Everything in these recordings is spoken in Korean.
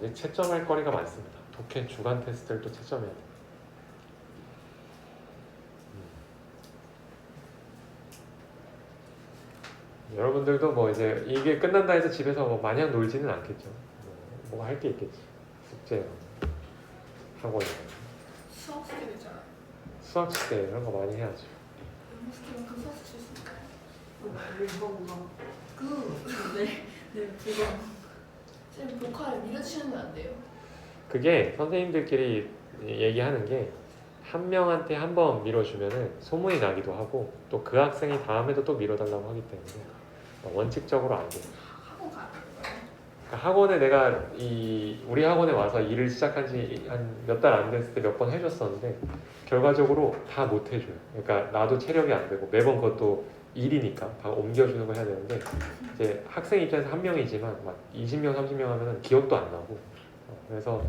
아직 채점할 거리가 많습니다. 독해 주간 테스트를 또 채점해야 돼요. 여러분들도 뭐 이제 이게 끝난다 해서 집에서 뭐 마냥 놀지는 않겠죠. 뭐 할 게 있겠지. 숙제, 학원, 수학 숙제 있잖아요. 수학 숙제 이런 거 많이 해야죠. 영어 숙제만 그 수학 쓸 수 있을까요? 네, 그거. 쌤 보컬 밀어주시면 안 돼요? 그게 선생님들끼리 얘기하는 게 한 명한테 한 번 밀어주면은 소문이 나기도 하고 또 그 학생이 다음에도 또 밀어달라고 하기 때문에 원칙적으로 안 돼요. 학원 가는 거예요? 그러니까 학원에 내가 우리 학원에 와서 일을 시작한 지 한 몇 달 안 됐을 때 몇 번 해줬었는데 결과적으로 다 못 해줘요. 그러니까 나도 체력이 안 되고 매번 그것도 일이니까 다 옮겨주는 거 해야 되는데 이제 학생 입장에서 한 명이지만 막 20명, 30명 하면은 기억도 안 나고 그래서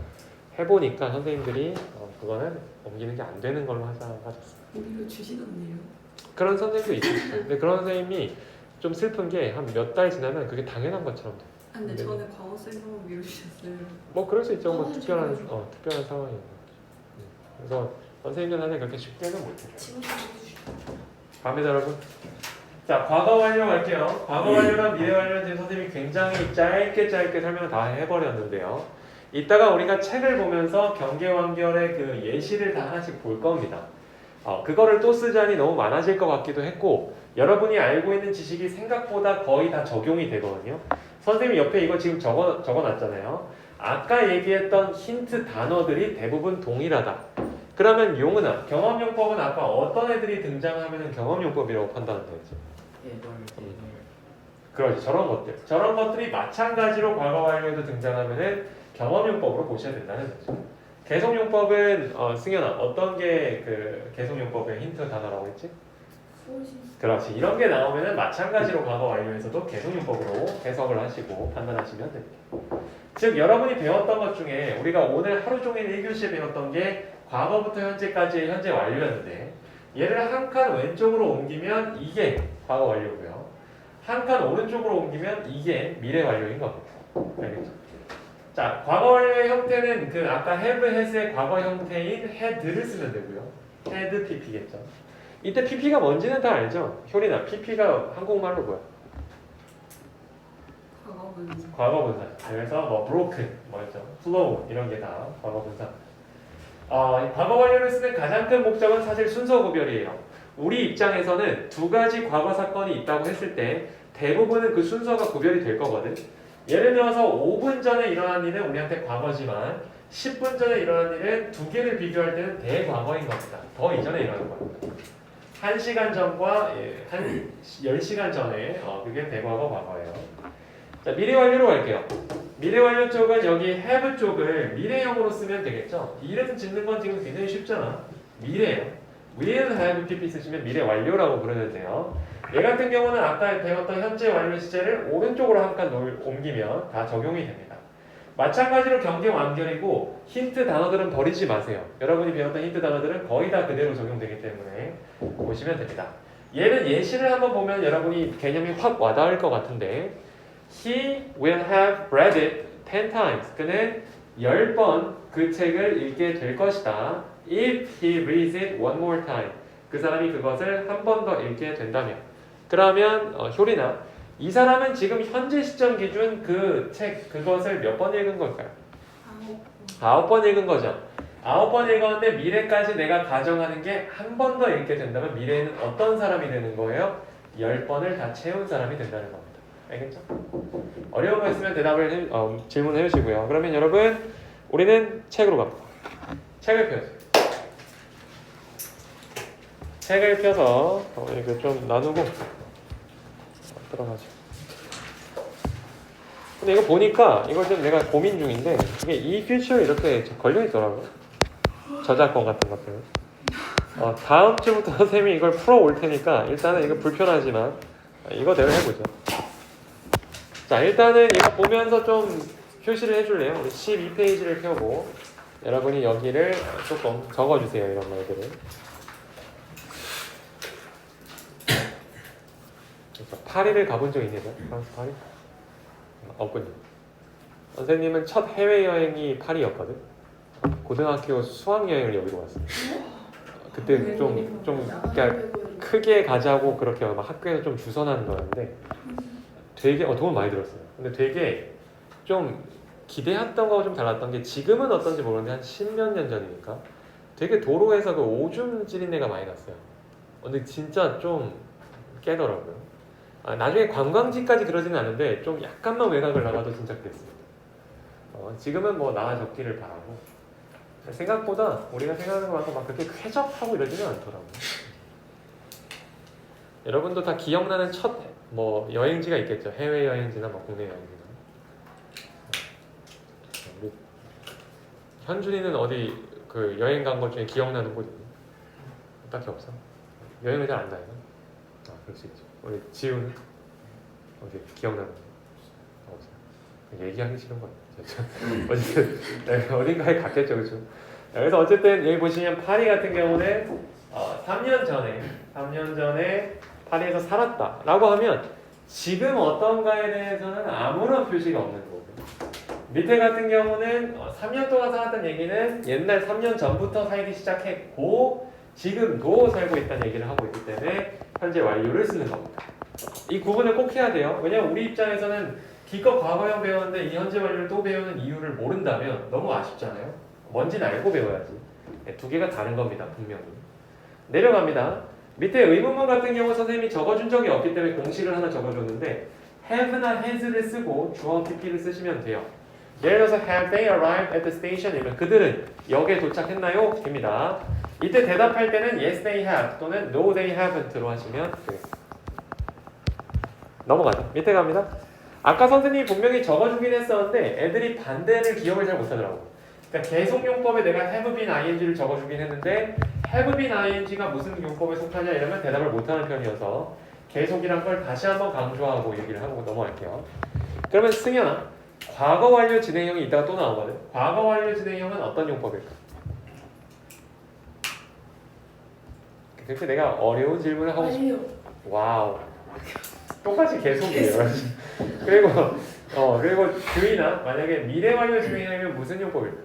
해보니까 선생님들이 그거는 옮기는 게 안 되는 걸로 하자고 하셨어요. 우리로 주시던데요? 그런 선생님도 있어요. 근데 그런 선생님이 좀 슬픈 게 한 몇 달 지나면 그게 당연한 것처럼 돼요. 아, 근데 저는 과거 쌤 한번 밀어주셨어요. 뭐 그럴 수 있죠. 뭐 특별한 진짜요? 특별한 상황이에요. 그래서 선생님들한테 그렇게 쉽게는 못해요. 지금 좀 해주시죠. 다음에 여러분. 자, 과거 완료 갈게요. 과거 완료랑 미래 완료는 지금 선생님이 굉장히 짧게 설명을 다 해버렸는데요. 이따가 우리가 책을 보면서 경계완결의 그 예시를 다 하나씩 볼 겁니다. 그거를 또 쓰자니 너무 많아질 것 같기도 했고 여러분이 알고 있는 지식이 생각보다 거의 다 적용이 되거든요. 선생님이 옆에 이거 지금 적어놨잖아요. 아까 얘기했던 힌트 단어들이 대부분 동일하다. 그러면 용은아, 경험용법은 아까 어떤 애들이 등장하면 경험용법이라고 판단한다했죠? 그렇지, 저런 것들이 마찬가지로 과거 완료에도 등장하면은 경험용법으로 보셔야 된다는 거죠. 계속용법은 승현아 어떤 게 그 계속용법의 힌트 단어라고 했지? 그렇지, 이런 게 나오면은 마찬가지로 과거 완료에서도 계속용법으로 해석을 하시고 판단하시면 됩니다. 즉 여러분이 배웠던 것 중에 우리가 오늘 하루 종일 1교시에 배웠던 게 과거부터 현재까지의 현재 완료였는데 얘를 한 칸 왼쪽으로 옮기면 이게 과거 완료고요. 한 칸 오른쪽으로 옮기면 이게 미래 완료인 겁니다. 알겠죠? 자, 과거 완료의 형태는 그 아까 have, has의 과거 형태인 had를 쓰면 되고요. had pp겠죠. 이때 pp가 뭔지는 다 알죠? 효린아, pp가 한국말로 뭐야? 과거 분사. 그래서 뭐 broken, 뭐였죠? flow 이런 게 다 과거 분사. 과거 완료를 쓰는 가장 큰 목적은 사실 순서 구별이에요. 우리 입장에서는 두 가지 과거 사건이 있다고 했을 때 대부분은 그 순서가 구별이 될 거거든. 예를 들어서 5분 전에 일어난 일은 우리한테 과거지만 10분 전에 일어난 일은 두 개를 비교할 때는 대과거인 겁니다. 더 이전에 일어난 겁니다. 1시간 전과 한 10시간 전에 그게 대과거 과거예요. 자, 미래 완료로 갈게요. 미래 완료 쪽은 여기 have 쪽을 미래형으로 쓰면 되겠죠. 이름 짓는 건 지금 굉장히 쉽잖아. 미래예요. will have pp 쓰시면 미래 완료라고 부르면 돼요. 얘 같은 경우는 아까 배웠던 현재 완료 시제를 오른쪽으로 한 칸 옮기면 다 적용이 됩니다. 마찬가지로 경계 완결이고 힌트 단어들은 버리지 마세요. 여러분이 배웠던 힌트 단어들은 거의 다 그대로 적용되기 때문에 보시면 됩니다. 얘는 예시를 한번 보면 여러분이 개념이 확 와닿을 것 같은데 He will have read it 10 times. 그는 10번 그 책을 읽게 될 것이다. If he reads it one more time. 그 사람이 그것을 한 번 더 읽게 된다면. 그러면 효리나 이 사람은 지금 현재 시점 기준 그 책 그것을 몇 번 읽은 걸까요? 9번 읽은 거죠. 9번 읽었는데 미래까지 내가 가정하는 게 한 번 더 읽게 된다면 미래에는 어떤 사람이 되는 거예요? 10번을 다 채운 사람이 된다는 겁니다. 알겠죠? 어려운 거 있으면 대답을 질문해 주시고요. 그러면 여러분 우리는 책으로 갑니다. 책을 펴주세요. 책을 펴서 이거 좀 나누고 들어가죠. 근데 이거 보니까 이걸 좀 내가 고민 중인데 이게 이 퓨처에 이렇게 걸려 있더라고요. 저작권 같은 것들. 다음 주부터 선생님이 이걸 풀어 올 테니까 일단은 이거 불편하지만 이거대로 해보죠. 자, 일단은 이거 보면서 좀 표시를 해줄래요? 우리 12페이지를 펴고 여러분이 여기를 조금 적어주세요. 이런 말들을. 파리를 가본 적 있네요. 프랑스 파리? 없군요. 선생님은 첫 해외여행이 파리였거든. 고등학교 수학여행을 여기로 왔어요. 그때 좀 그러니까 크게 가자고 그렇게 막 학교에서 좀 주선하는 거였는데 되게 돈을 많이 들었어요. 근데 되게 좀 기대했던 거하고 좀 달랐던 게 지금은 어떤지 모르는데 한 10몇 년 전이니까 되게 도로에서 그 오줌 찌린내가 많이 났어요. 근데 진짜 좀 깨더라고요. 나중에 관광지까지 그러지는 않은데 좀 약간만 외곽을 나가도 진짜 그랬습니다. 지금은 뭐 나아졌기를 바라고 생각보다 우리가 생각하는 것만큼 막 그렇게 쾌적하고 이러지는 않더라고요. 여러분도 다 기억나는 첫 뭐 여행지가 있겠죠. 해외 여행지나 뭐 국내 여행지나. 우리 현준이는 어디 그 여행 간 것 중에 기억나는 곳 있니? 딱히 없어. 여행을 잘 안 다니나? 그럴 수 있죠. 우리 지우는 어디 기억나는 곳 없어요. 얘기하기 싫은 거 같아요. 어쨌든 네, 어딘가에 갔겠죠, 그렇죠? 그래서 어쨌든 여기 보시면 파리 같은 경우는 3년 전에 파리에서 살았다라고 하면 지금 어떤가에 대해서는 아무런 표시가 없는 거고 밑에 같은 경우는 3년 동안 살았다는 얘기는 옛날 3년 전부터 살기 시작했고 지금도 살고 있다는 얘기를 하고 있기 때문에 현재 완료를 쓰는 겁니다. 이 구분을 꼭 해야 돼요. 왜냐면 우리 입장에서는 기껏 과거형 배웠는데 이 현재 완료를 또 배우는 이유를 모른다면 너무 아쉽잖아요. 뭔지는 알고 배워야지. 네, 두 개가 다른 겁니다. 분명히. 내려갑니다. 밑에 의문문 같은 경우 선생님이 적어준 적이 없기 때문에 공식을 하나 적어줬는데 have나 has를 쓰고 주어 PP를 쓰시면 돼요. 예를 들어서 have they arrived at the station? 이면 그들은 역에 도착했나요? 입니다. 이때 대답할 때는 yes they have 또는 no they haven't로 하시면 되겠습니다. 넘어가죠. 밑에 갑니다. 아까 선생님이 분명히 적어주긴 했었는데 애들이 반대를 기억을 잘 못하더라고. 그러니까 계속용법에 내가 have been ing를 적어주긴 했는데 have been ing가 무슨 용법에 속하냐 이러면 대답을 못하는 편이어서 계속이란 걸 다시 한번 강조하고 얘기를 하고 넘어갈게요. 그러면 승현아, 과거 완료 진행형이 이따가 또 나오거든. 과거 완료 진행형은 어떤 용법일까? 그렇게 내가 어려운 질문을 하고 싶어. 와우. 똑같이 계속이에요. 그리고 규이나 만약에 미래 완료 진행형이면 무슨 용법일까?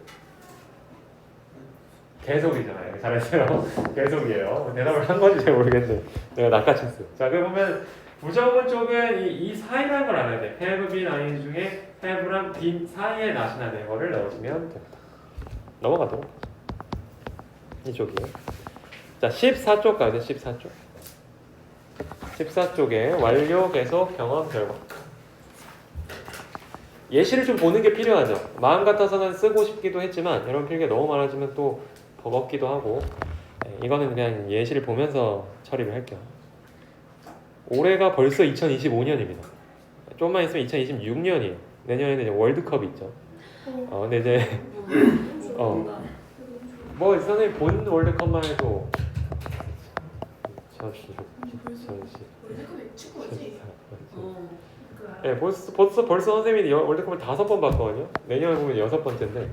계속이잖아요. 잘했어요. 계속이에요. 대답을 한 건지 잘 모르겠네. 내가 낚아챘어요. 자, 그럼 보면 부정문 쪽은 이 사이라는 걸 알아야 돼. have been ing 중에 have랑 been 사이에 나타나는 거를 넣어주면 됩니다. 넘어가도록. 이쪽이에요. 자, 14쪽 가야 돼. 14쪽. 14쪽에 완료, 계속, 경험, 결과. 예시를 좀 보는 게 필요하죠. 마음 같아서는 쓰고 싶기도 했지만 여러분 필기가 너무 많아지면 또 버겁기도 하고 이거는 그냥 예시를 보면서 처리를 할게요. 올해가 벌써 2025년입니다. 좀만 있으면 2026년이에요. 내년에는 이제 월드컵이 있죠. 근데 이제 뭐 선생님 본 월드컵만 해도 월드컵이 축구지? 네, 벌써 선생님이 월드컵을 5번 봤거든요. 내년에 보면 6번째인데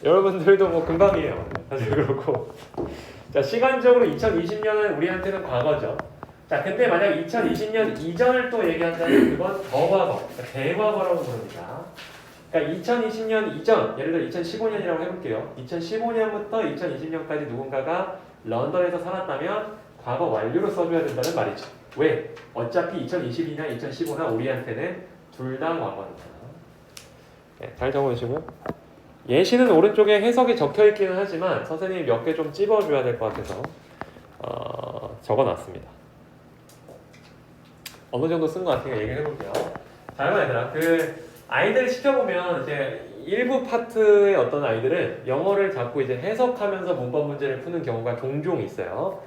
여러분들도 뭐 금방이에요. 사실 그렇고 자, 시간적으로 2020년은 우리한테는 과거죠. 자, 근데 만약 2020년 이전을 또 얘기한다면 그건 더 과거, 그러니까 대과거라고 부릅니다. 그러니까 2020년 이전, 예를 들어 2015년이라고 해볼게요. 2015년부터 2020년까지 누군가가 런던에서 살았다면 과거 완료로 써줘야 된다는 말이죠. 왜? 어차피 2020이나 2015나 우리한테는 둘 다 과거니까. 네, 잘 적어주시고요. 예시는 오른쪽에 해석이 적혀있기는 하지만 선생님이 몇 개 좀 찝어줘야 될 것 같아서 적어놨습니다. 어느 정도 쓴 것 같으니까 얘기를 해볼게요. 자, 여러분 얘들아, 아이들 시켜보면 이제 일부 파트의 어떤 아이들은 영어를 자꾸 이제 해석하면서 문법 문제를 푸는 경우가 종종 있어요.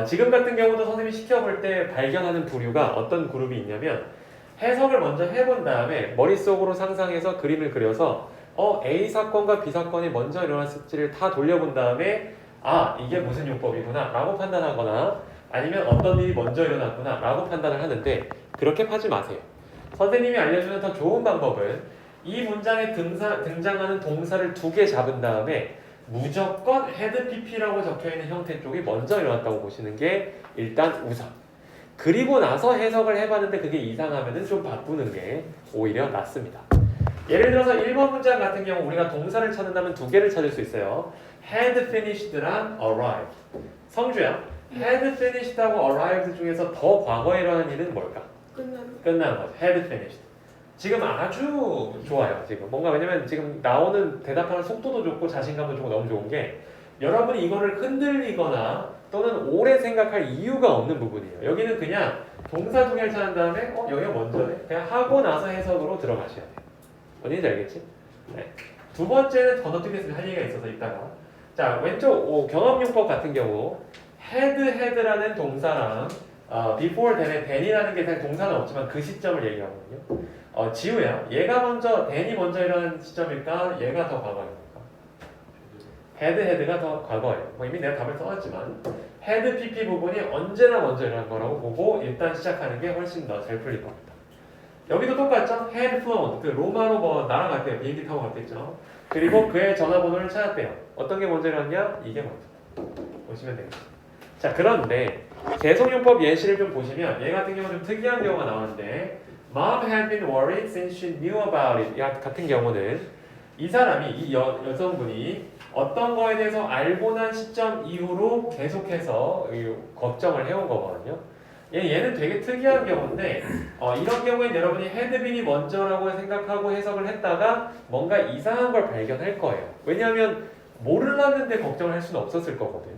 지금 같은 경우도 선생님이 시켜볼 때 발견하는 부류가 어떤 그룹이 있냐면 해석을 먼저 해본 다음에 머릿속으로 상상해서 그림을 그려서 A 사건과 B 사건이 먼저 일어났을지를 다 돌려본 다음에 이게 무슨 용법이구나 라고 판단하거나 아니면 어떤 일이 먼저 일어났구나 라고 판단을 하는데 그렇게 하지 마세요. 선생님이 알려주는 더 좋은 방법은 이 문장에 등장하는 동사를 2개 잡은 다음에 무조건 had pp라고 적혀있는 형태 쪽이 먼저 일어났다고 보시는 게 일단 우선. 그리고 나서 해석을 해봤는데 그게 이상하면은 좀 바꾸는 게 오히려 낫습니다. 예를 들어서 1번 문장 같은 경우 우리가 동사를 찾는다면 두 개를 찾을 수 있어요. had finished랑 arrived. 성주야, had finished하고 arrived 중에서 더 과거에 일어난 일은 뭘까? 끝난 거죠. had finished. 지금 아주 좋아요. 지금 뭔가 왜냐면 지금 나오는 대답하는 속도도 좋고 자신감도 좋고 너무 좋은 게 여러분이 이거를 흔들리거나 또는 오래 생각할 이유가 없는 부분이에요. 여기는 그냥 동사 두 개를 찾은 다음에 여기가 먼저네. 그냥 하고 나서 해석으로 들어가셔야 돼요. 어딘지 알겠지? 네. 두 번째는 건너뛰겠으면 할 얘기가 있어서 이따가. 자, 왼쪽 경험용법 같은 경우 had라는 동사랑 before then이라는 게 사실 동사는 없지만 그 시점을 얘기하거든요. 지우야, 얘가 먼저 then이 먼저 일어나는 시점일까? 얘가 더 과거일까? had가 더 과거예요. 뭐 이미 내가 답을 써놨지만 had pp 부분이 언제나 먼저 일어난 거라고 보고 일단 시작하는 게 훨씬 더 잘 풀릴 겁니다. 여기도 똑같죠? had flown, 그 로마로 날아갔대요. 비행기 타고 갔겠죠. 그리고 그의 전화번호를 찾았대요. 어떤 게 먼저 일어났냐? 이게 먼저. 보시면 되겠죠. 자, 그런데 계속용법 예시를 좀 보시면 얘 같은 경우는 좀 특이한 경우가 나오는데 Mom had been worried since she knew about it. 같은 경우는 이 사람이, 이 여성분이 어떤 거에 대해서 알고 난 시점 이후로 계속해서 걱정을 해온 거거든요. 얘는 되게 특이한 경우인데 이런 경우엔 여러분이 had been이 먼저라고 생각하고 해석을 했다가 뭔가 이상한 걸 발견할 거예요. 왜냐하면 몰랐는데 걱정을 할 수는 없었을 거거든.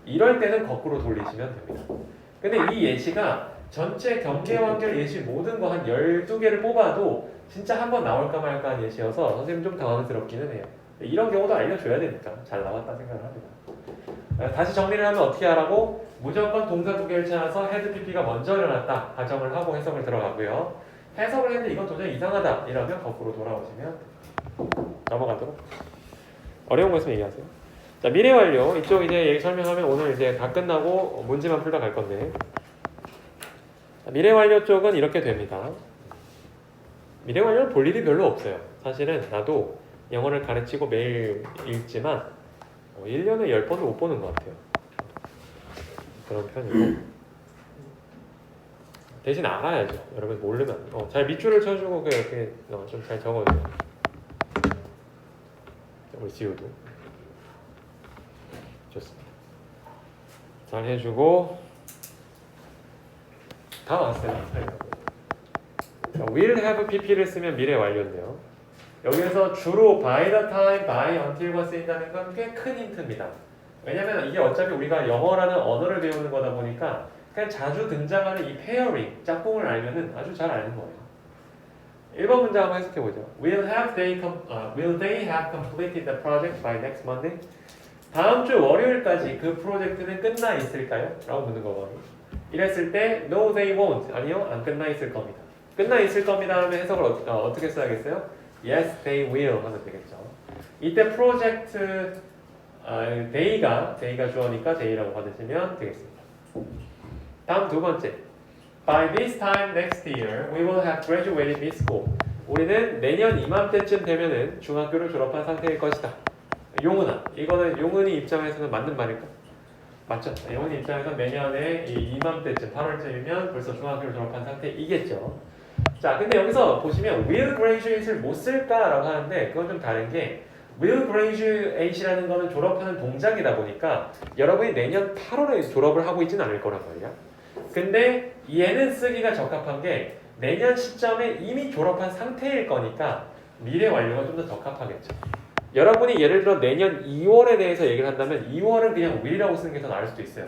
이럴 때는 거꾸로 돌리시면 됩니다. 근데 이 예시가 전체 경계 완결 예시 모든 거 한 12개를 뽑아도 진짜 한 번 나올까 말까 한 예시여서 선생님 좀 당황스럽기는 해요. 이런 경우도 알려줘야 되니까 잘 나왔다 생각을 합니다. 다시 정리를 하면 어떻게 하라고? 무조건 동사 두 개를 찾아서 had pp가 먼저 일어났다 가정을 하고 해석을 들어가고요. 해석을 했는데 이건 도저히 이상하다 이러면 거꾸로 돌아오시면 넘어가도록. 어려운 거 있으면 얘기하세요. 자, 미래 완료 이쪽 이제 얘기 설명하면 오늘 이제 다 끝나고 문제만 풀다 갈 건데 자, 미래 완료 쪽은 이렇게 됩니다. 미래 완료는 볼 일이 별로 없어요. 사실은 나도 영어를 가르치고 매일 읽지만 1년에 10번도 못 보는 것 같아요. 그런 편이고 대신 알아야죠. 여러분 모르면 잘 밑줄을 쳐주고 이렇게 좀 잘 적어줘요. 우리 지우도 좋습니다. 잘 해주고 다 왔어요. will have pp를 쓰면 미래 완료인데요. 여기에서 주로 by the time, by until가 쓰인다는 건 꽤 큰 힌트입니다. 왜냐면 이게 어차피 우리가 영어라는 언어를 배우는 거다 보니까 그냥 자주 등장하는 이 pairing, 짝꿍을 알면은 아주 잘 아는 거예요. 1번 문장 한번 해석해보죠. Will they have completed the project by next Monday? 다음 주 월요일까지 그 프로젝트는 끝나 있을까요? 라고 묻는 거거든요. 이랬을 때 No, they won't. 아니요, 안 끝나 있을 겁니다. 끝나 있을 겁니다 하면 해석을 어떻게 써야겠어요? Yes, they will 하면 되겠죠. 이때 프로젝트 day가 주어니까 day라고 받으시면 되겠습니다. 다음 두 번째. By this time next year, we will have graduated this school. 우리는 내년 이맘때쯤 되면은 중학교를 졸업한 상태일 것이다. 용은아. 이거는 용은이 입장에서는 맞는 말일까? 맞죠? 용은이 입장에서는 내년에 이맘때쯤 8월쯤이면 벌써 중학교를 졸업한 상태이겠죠. 자, 근데 여기서 보시면 will graduate을 못 쓸까라고 하는데 그건 좀 다른 게 will graduate이라는 거는 졸업하는 동작이다 보니까 여러분이 내년 8월에 졸업을 하고 있지는 않을 거란 말이야. 근데 얘는 쓰기가 적합한 게 내년 시점에 이미 졸업한 상태일 거니까 미래 완료가 좀 더 적합하겠죠. 여러분이 예를 들어 내년 2월에 대해서 얘기를 한다면 2월은 그냥 will이라고 쓰는 게 더 나을 수도 있어요.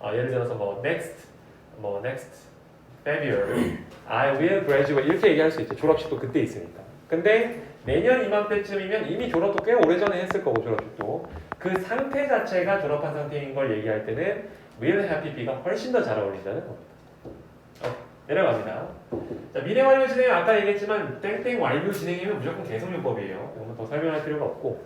예를 들어서 next February I will graduate 이렇게 얘기할 수 있죠. 졸업식도 그때 있으니까. 근데 내년 이맘때쯤이면 이미 졸업도 꽤 오래전에 했을 거고 졸업식도 그 상태 자체가 졸업한 상태인 걸 얘기할 때는 will have pp가 훨씬 더 잘 어울린다는 겁니다. 내려갑니다. 자, 미래 완료 진행 아까 얘기했지만 땡땡 완료 진행이면 무조건 계속용법이에요. 이건 더 설명할 필요가 없고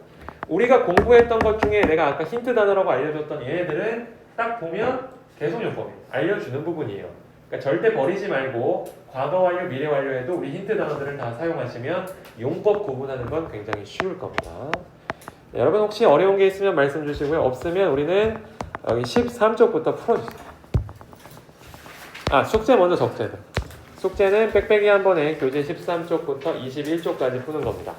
우리가 공부했던 것 중에 내가 아까 힌트 단어라고 알려줬던 얘네들은 딱 보면 계속용법이에요. 알려주는 부분이에요. 그러니까 절대 버리지 말고 과거 완료, 미래 완료에도 우리 힌트 단어들을 다 사용하시면 용법 구분하는 건 굉장히 쉬울 겁니다. 네, 여러분 혹시 어려운 게 있으면 말씀 주시고요. 없으면 우리는 여기 13쪽부터 풀어주세요. 숙제 먼저 적재들. 숙제는 빽빽이 한 번에 교재 13쪽부터 21쪽까지 푸는 겁니다.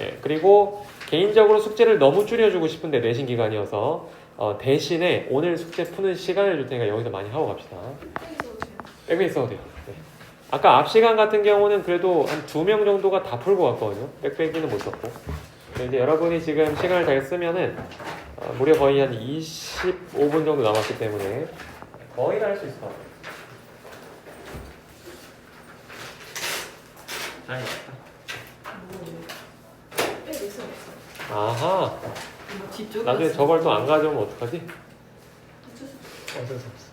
예, 그리고 개인적으로 숙제를 너무 줄여주고 싶은데 내신 기간이어서 대신에 오늘 숙제 푸는 시간을 줄 테니까 여기서 많이 하고 갑시다. 빽빽이 써도 돼요. 네. 아까 앞 시간 같은 경우는 그래도 한 2명 정도가 다 풀고 갔거든요. 빽빽이는 못 썼고. 이제 여러분이 지금 시간을 잘 쓰면은 무려 거의 한 25분 정도 남았기 때문에 거의 다 할 수 있을 것 같아요. 잘 네, 있어요. 아하. 이거 뒤쪽에 나중에 저걸 또 안 가져오면 어떡하지? 어쩔 수 없어.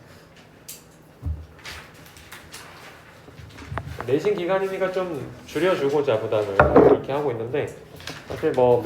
내신 기간이니까 좀 줄여주고자 부담을 이렇게 하고 있는데 사실 뭐